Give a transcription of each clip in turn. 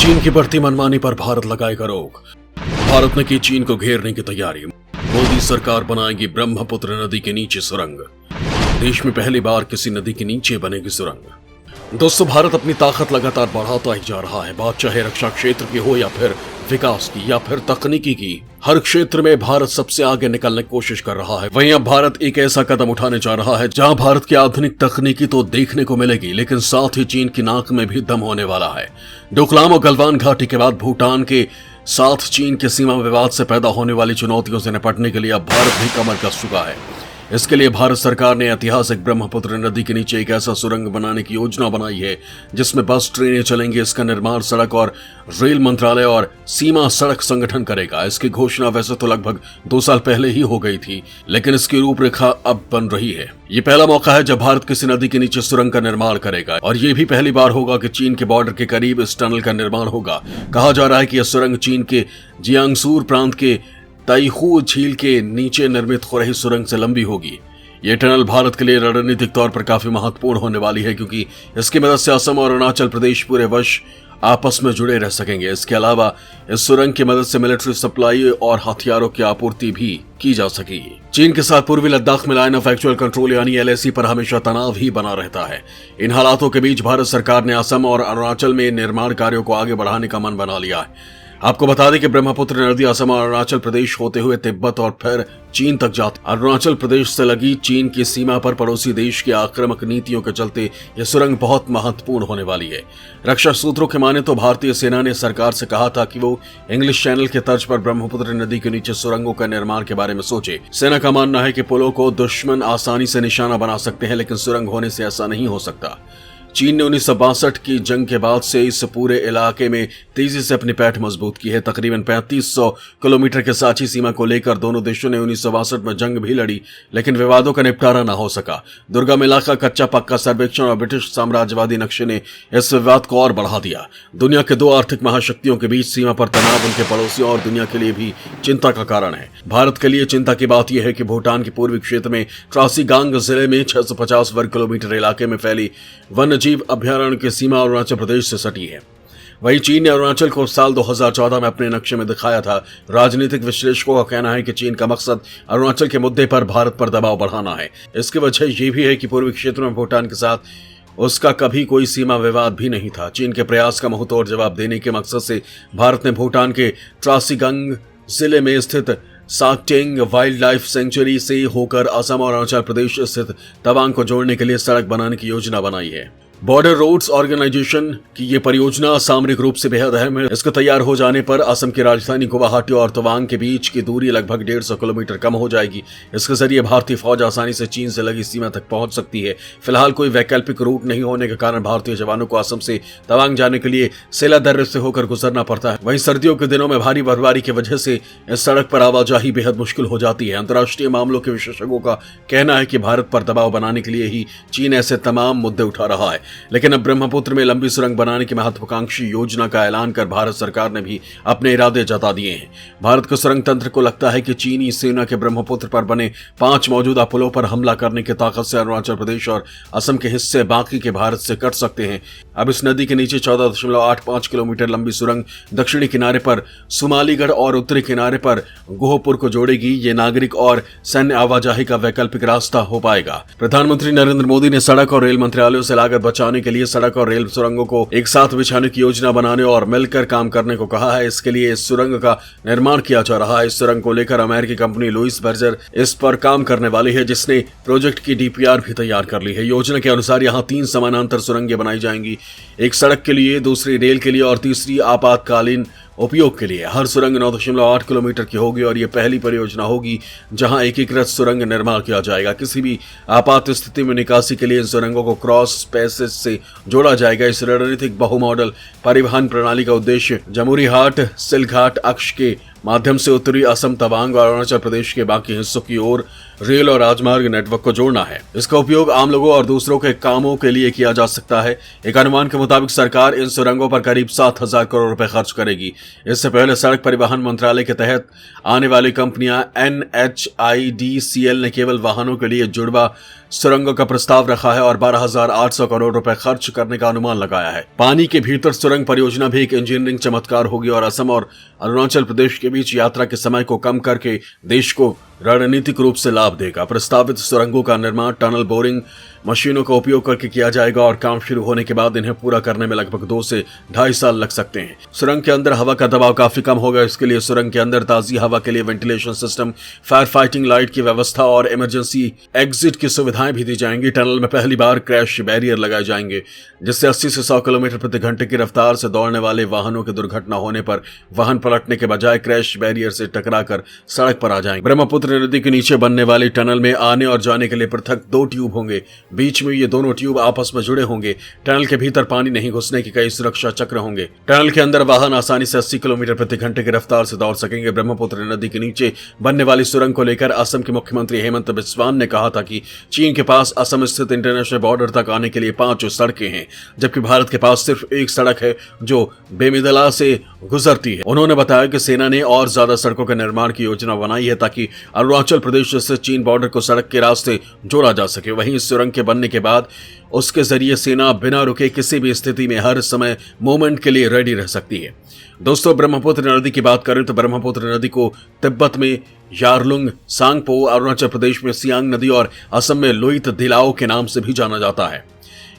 चीन की बढ़ती मनमानी पर भारत लगाएगा रोक। भारत ने की चीन को घेरने की तैयारी। मोदी सरकार बनाएगी ब्रह्मपुत्र नदी के नीचे सुरंग। देश में पहली बार किसी नदी के नीचे बनेगी सुरंग। दोस्तों, भारत अपनी ताकत लगातार बढ़ाता ही जा रहा है। बात चाहे रक्षा क्षेत्र की हो या फिर विकास की या फिर तकनीकी की, हर क्षेत्र में भारत सबसे आगे निकलने की कोशिश कर रहा है। वहीं अब भारत एक ऐसा कदम उठाने जा रहा है जहां भारत की आधुनिक तकनीकी तो देखने को मिलेगी, लेकिन साथ ही चीन की नाक में भी दम होने वाला है। डोकलाम और गलवान घाटी के बाद भूटान के साथ चीन के सीमा विवाद से पैदा होने वाली चुनौतियों से निपटने के लिए अब भारत भी कमर कस चुका है। इसके लिए भारत सरकार ने ऐतिहासिक ब्रह्मपुत्र नदी के नीचे एक ऐसा सुरंग बनाने की योजना बनाई है जिसमें बस ट्रेनें चलेंगी। इसका निर्माण सड़क और रेल मंत्रालय और सीमा सड़क संगठन करेगा। इसकी घोषणा वैसे तो लगभग 2 साल पहले ही हो गई थी, लेकिन इसकी रूपरेखा अब बन रही है। ये पहला मौका है जब भारत किसी नदी के नीचे सुरंग का निर्माण करेगा, और ये भी पहली बार होगा कि चीन के बॉर्डर के करीब इस टनल का निर्माण होगा। कहा जा रहा है कि यह सुरंग चीन के जियांगसूर प्रांत के ताइहू झील के नीचे निर्मित हो रही सुरंग से लंबी होगी। ये टनल भारत के लिए रणनीतिक तौर पर काफी महत्वपूर्ण होने वाली है, क्योंकि इसकी मदद से असम और अरुणाचल प्रदेश पूरे वर्ष आपस में जुड़े रह सकेंगे। इसके अलावा इस सुरंग की मदद से मिलिट्री सप्लाई और हथियारों की आपूर्ति भी की जा सकेगी। चीन के साथ पूर्वी लद्दाख में लाइन ऑफ एक्चुअल कंट्रोल यानी LAC पर हमेशा तनाव ही बना रहता है। इन हालातों के बीच भारत सरकार ने असम और अरुणाचल में निर्माण कार्यों को आगे बढ़ाने का मन बना लिया है। आपको बता दें कि ब्रह्मपुत्र नदी असम और अरुणाचल प्रदेश होते हुए तिब्बत और फिर चीन तक जाती। अरुणाचल प्रदेश से लगी चीन की सीमा पर पड़ोसी देश की आक्रामक नीतियों के चलते यह सुरंग बहुत महत्वपूर्ण होने वाली है। रक्षा सूत्रों के माने तो भारतीय सेना ने सरकार से कहा था कि वो इंग्लिश चैनल के तर्ज पर ब्रह्मपुत्र नदी के नीचे सुरंगों का निर्माण के बारे में सोचे। सेना का मानना है कि पुलों को दुश्मन आसानी से निशाना बना सकते हैं, लेकिन सुरंग होने से ऐसा नहीं हो सकता। चीन ने 1962 की जंग के बाद से इस पूरे इलाके में तेजी से अपनी पैठ मजबूत की है। तकरीबन 3500 किलोमीटर के सांची सीमा को लेकर दोनों देशों ने 1962 में जंग भी लड़ी, लेकिन विवादों का निपटारा न हो सका। दुर्गम इलाका, कच्चा पक्का सर्वेक्षण और ब्रिटिश साम्राज्यवादी नक्शे ने इस विवाद को और बढ़ा दिया। दुनिया के 2 आर्थिक महाशक्तियों के बीच सीमा पर तनाव उनके पड़ोसियों और दुनिया के लिए भी चिंता का कारण है। भारत के लिए चिंता की बात यह है कि भूटान के पूर्वी क्षेत्र में ट्रासीगांग जिले में 650 वर्ग किलोमीटर इलाके में फैली वन्य जीव अभयारण्य की सीमा अरुणाचल प्रदेश से सटी है। वहीं चीन ने अरुणाचल को साल 2014 में अपने नक्शे में दिखाया था। राजनीतिक विश्लेषकों का कहना है कि चीन का मकसद अरुणाचल के मुद्दे पर भारत पर दबाव बढ़ाना है। इसकी वजह यह भी है कि पूर्वी क्षेत्र में भूटान के साथ उसका कभी कोई सीमा विवाद भी नहीं था। चीन के प्रयास का मुंहतोड़ जवाब देने के मकसद से भारत ने भूटान के ट्रासीगंग जिले में स्थित साकटेंग वाइल्ड लाइफ सेंचुरी से होकर असम और अरुणाचल प्रदेश स्थित तवांग को जोड़ने के लिए सड़क बनाने की योजना बनाई है। बॉर्डर रोड्स ऑर्गेनाइजेशन की ये परियोजना सामरिक रूप से बेहद अहम है। इसके तैयार हो जाने पर असम की राजधानी गुवाहाटी और तवांग के बीच की दूरी लगभग 150 किलोमीटर कम हो जाएगी। इसके जरिए भारतीय फौज आसानी से चीन से लगी सीमा तक पहुंच सकती है। फिलहाल कोई वैकल्पिक रूट नहीं होने के कारण भारतीय जवानों को असम से तवांग जाने के लिए सेला दर्रे से होकर गुजरना पड़ता है। वहीं सर्दियों के दिनों में भारी बर्फबारी की वजह से इस सड़क पर आवाजाही बेहद मुश्किल हो जाती है। अंतर्राष्ट्रीय मामलों के विशेषज्ञों का कहना है कि भारत पर दबाव बनाने के लिए ही चीन ऐसे तमाम मुद्दे उठा रहा है। लेकिन अब ब्रह्मपुत्र में लंबी सुरंग बनाने की महत्वाकांक्षी योजना का ऐलान कर भारत सरकार ने भी अपने इरादे जता दिए हैं। भारत के सुरंग तंत्र को लगता है कि चीनी सेना के ब्रह्मपुत्र पर बने 5 मौजूदा पुलों पर हमला करने की ताकत से अरुणाचल प्रदेश और असम के हिस्से बाकी के भारत से कट सकते हैं। अब इस नदी के नीचे 14.85 किलोमीटर लंबी सुरंग दक्षिणी किनारे पर सुमालीगढ़ और उत्तरी किनारे पर गोहपुर को जोड़ेगी। ये नागरिक और सैन्य आवाजाही का वैकल्पिक रास्ता हो पाएगा। प्रधानमंत्री नरेंद्र मोदी ने सड़क और रेल मंत्रालयों से लागत बचाने के लिए सड़क और रेल सुरंगों को एक साथ बिछाने की योजना बनाने और मिलकर काम करने को कहा है। इसके लिए इस सुरंग का निर्माण किया जा रहा है। इस सुरंग को लेकर अमेरिकी कंपनी लुइस बर्जर इस पर काम करने वाली है, जिसने प्रोजेक्ट की DPR भी तैयार कर ली है। योजना के अनुसार यहाँ 3 समानांतर सुरंगें बनाई जाएंगी, एक सड़क के लिए, दूसरी रेल के लिए और तीसरी आपातकालीन उपयोग के लिए। हर सुरंग 9.8 किलोमीटर की होगी और यह पहली परियोजना होगी जहां एकीकृत सुरंग निर्माण किया जाएगा। किसी भी आपात स्थिति में निकासी के लिए इन सुरंगों को क्रॉस पैसेज से जोड़ा जाएगा। इस रणनीतिक बहुमॉडल परिवहन प्रणाली का उद्देश्य जमुरी हाट सिलघाट अक्ष के माध्यम से उत्तरी असम, तवांग और अरुणाचल प्रदेश के बाकी हिस्सों की ओर रेल और राजमार्ग नेटवर्क को जोड़ना है। इसका उपयोग आम लोगों और दूसरों के कामों के लिए किया जा सकता है। एक अनुमान के मुताबिक सरकार इन सुरंगों पर करीब 7,000 करोड़ रुपए खर्च करेगी। इससे पहले सड़क परिवहन मंत्रालय के तहत आने वाली कंपनियां NHIDCL ने केवल वाहनों के लिए जुड़वा सुरंगों का प्रस्ताव रखा है और 12,800 करोड़ रुपए खर्च करने का अनुमान लगाया है। पानी के भीतर सुरंग परियोजना भी एक इंजीनियरिंग चमत्कार होगी और असम और अरुणाचल प्रदेश के बीच यात्रा के समय को कम करके देश को रणनीतिक रूप से लाभ देगा। प्रस्तावित सुरंगों का निर्माण टनल बोरिंग मशीनों का उपयोग करके किया जाएगा और काम शुरू होने के बाद इन्हें पूरा करने में लगभग 2 से 2.5 साल लग सकते हैं। सुरंग के अंदर हवा का दबाव काफी कम होगा। इसके लिए सुरंग के अंदर ताजी हवा के लिए ventilation system, fire fighting light की व्यवस्था और इमरजेंसी एग्जिट की सुविधाएं भी दी जाएंगी। टनल में पहली बार क्रैश बैरियर लगाए जाएंगे, जिससे 80 से 100 किलोमीटर प्रति घंटे की रफ्तार से दौड़ने वाले वाहनों की दुर्घटना होने पर वाहन पलटने के बजाय क्रैश बैरियर से टकराकर सड़क पर आ जाएंगे। ब्रह्मपुत्र नदी के नीचे बनने वाली टनल में आने और जाने के लिए पृथक 2 ट्यूब होंगे। बीच में ये दोनों ट्यूब आपस में जुड़े होंगे। टनल के भीतर पानी नहीं घुसने के कई सुरक्षा चक्र होंगे। टनल के अंदर वाहन आसानी से 80 किलोमीटर प्रति घंटे की रफ्तार से दौड़ सकेंगे। ब्रह्मपुत्र नदी के नीचे बनने वाली सुरंग को लेकर असम के मुख्यमंत्री हेमंत बिस्वान ने कहा था कि चीन के पास असम स्थित इंटरनेशनल बॉर्डर तक आने के लिए 5 सड़कें हैं, जबकि भारत के पास सिर्फ 1 सड़क है जो बेमिदला से गुजरती है। उन्होंने बताया कि सेना ने और ज्यादा सड़कों के निर्माण की योजना बनाई है ताकि अरुणाचल प्रदेश से चीन बॉर्डर को सड़क के रास्ते जोड़ा जा सके। वहीं इस सुरंग के बनने के बाद उसके जरिए सेना बिना रुके किसी भी स्थिति में हर समय मूवमेंट के लिए रेडी रह सकती है। दोस्तों, ब्रह्मपुत्र नदी की बात करें तो ब्रह्मपुत्र नदी को तिब्बत में यारलुंग सांगपो, अरुणाचल प्रदेश में सियांग नदी और असम में लुइत दिलाओ के नाम से भी जाना जाता है।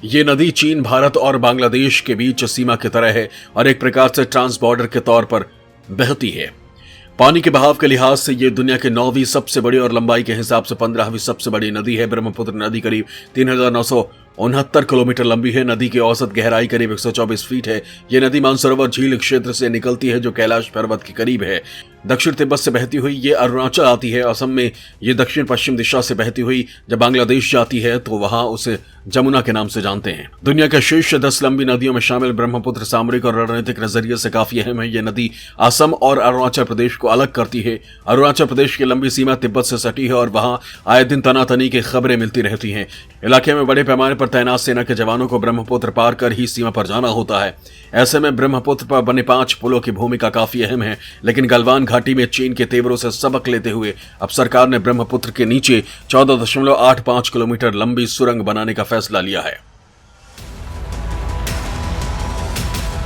ये नदी चीन, भारत और बांग्लादेश के बीच सीमा की तरह है और एक प्रकार से ट्रांस बॉर्डर के तौर पर बहती है। पानी के बहाव के लिहाज से ये दुनिया के 9वीं सबसे बड़ी और लंबाई के हिसाब से 15वीं सबसे बड़ी नदी है। ब्रह्मपुत्र नदी करीब 3,969 किलोमीटर लंबी है। नदी की औसत गहराई करीब 124 फीट है। ये नदी मानसरोवर झील क्षेत्र से निकलती है जो कैलाश पर्वत के करीब है। दक्षिण तिब्बत से बहती हुई ये अरुणाचल आती है। असम में ये दक्षिण पश्चिम दिशा से बहती हुई जब बांग्लादेश जाती है तो वहां उसे जमुना के नाम से जानते हैं। दुनिया के शीर्ष 10 लंबी नदियों में शामिल ब्रह्मपुत्र सामरिक और रणनीतिक नजरिए से काफी अहम है। ये नदी असम और अरुणाचल प्रदेश को अलग करती है। अरुणाचल प्रदेश की लंबी सीमा तिब्बत से सटी है और वहां आए दिन तनातनी की खबरें मिलती रहती हैं। इलाके में बड़े पैमाने पर तैनात सेना के जवानों को ब्रह्मपुत्र पार कर ही सीमा पर जाना होता है। ऐसे में ब्रह्मपुत्र पर बने 5 पुलों की भूमिका काफी अहम है। लेकिन गलवान घाटी में चीन के तेवरों से सबक लेते हुए अब सरकार ने ब्रह्मपुत्र के नीचे 14.85 किलोमीटर लंबी सुरंग बनाने का फैसला लिया है।